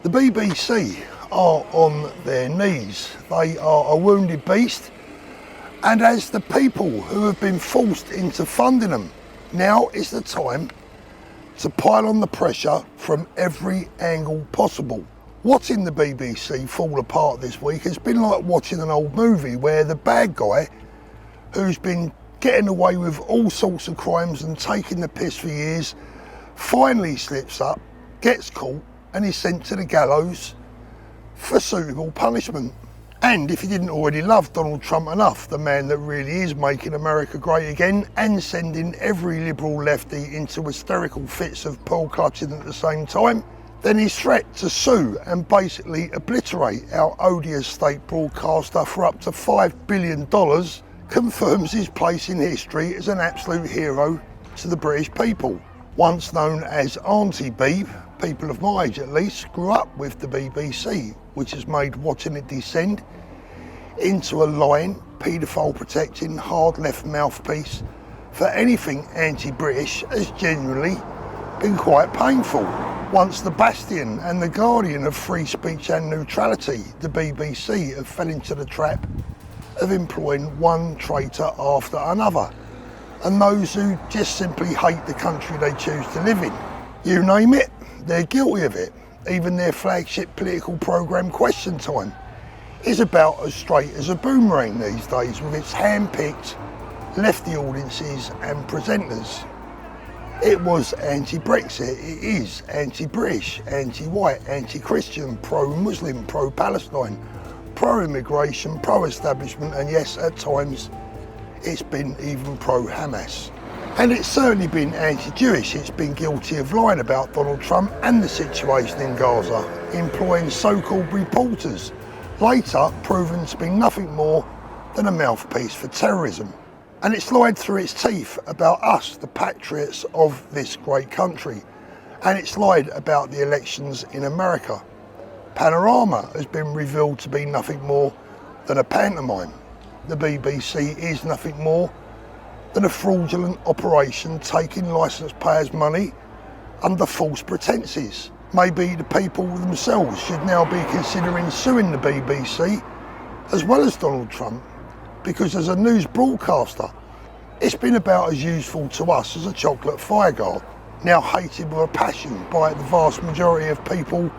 The BBC are on their knees. They are a wounded beast, and as the people who have been forced into funding them, now is the time to pile on the pressure from every angle possible. Watching the BBC fall apart this week has been like watching an old movie where the bad guy, who's been getting away with all sorts of crimes and taking the piss for years, finally slips up, gets caught, and is sent to the gallows for suitable punishment. And if you didn't already love Donald Trump enough, the man that really is making America great again and sending every liberal lefty into hysterical fits of pearl clutching at the same time, then his threat to sue and basically obliterate our odious state broadcaster for up to $5 billion confirms his place in history as an absolute hero to the British people. Once known as Auntie Beeb, people of my age at least grew up with the BBC, which has made watching it descend into a lying, paedophile protecting, hard left mouthpiece for anything anti-British has genuinely been quite painful. Once the bastion and the guardian of free speech and neutrality, the BBC have fell into the trap of employing one traitor after another, and those who just simply hate the country they choose to live in. You name it, they're guilty of it. Even their flagship political programme Question Time is about as straight as a boomerang these days, with its hand-picked lefty audiences and presenters. It was anti-Brexit, it is anti-British, anti-white, anti-Christian, pro-Muslim, pro-Palestine, pro-immigration, pro-establishment, and yes, at times it's been even pro-Hamas. And it's certainly been anti-Jewish. It's been guilty of lying about Donald Trump and the situation in Gaza, employing so-called reporters, later proven to be nothing more than a mouthpiece for terrorism. And it's lied through its teeth about us, the patriots of this great country. And it's lied about the elections in America. Panorama has been revealed to be nothing more than a pantomime. The BBC is nothing more than a fraudulent operation taking licence payers' money under false pretences. Maybe the people themselves should now be considering suing the BBC as well as Donald Trump, because as a news broadcaster, it's been about as useful to us as a chocolate fireguard, now hated with a passion by the vast majority of people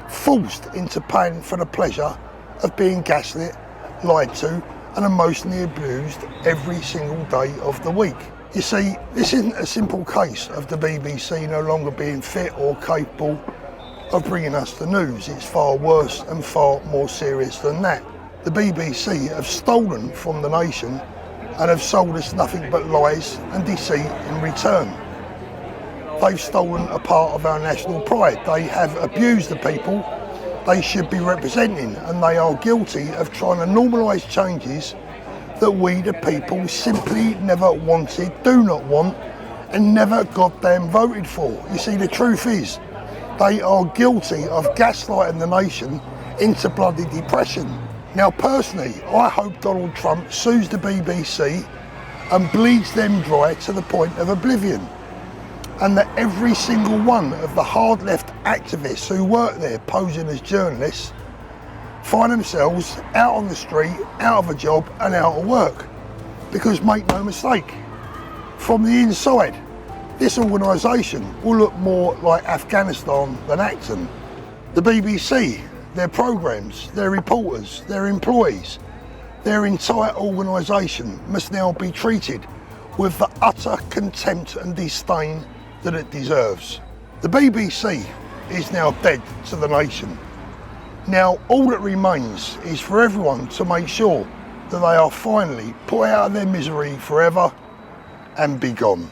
forced into paying for the pleasure of being gaslit, lied to, and emotionally abused every single day of the week. You see, this isn't a simple case of the BBC no longer being fit or capable of bringing us the news. It's far worse and far more serious than that. The BBC have stolen from the nation and have sold us nothing but lies and deceit in return. They've stolen a part of our national pride. They have abused the people they should be representing, and they are guilty of trying to normalise changes that we the people simply never wanted, do not want, and never goddamn voted for. You see, the truth is, they are guilty of gaslighting the nation into bloody depression. Now personally, I hope Donald Trump sues the BBC and bleeds them dry to the point of oblivion, and that every single one of the hard left activists who work there posing as journalists find themselves out on the street, out of a job and out of work. Because make no mistake, from the inside, this organisation will look more like Afghanistan than Acton. The BBC, their programmes, their reporters, their employees, their entire organisation must now be treated with the utter contempt and disdain that it deserves. The BBC is now dead to the nation. Now all that remains is for everyone to make sure that they are finally put out of their misery forever and be gone.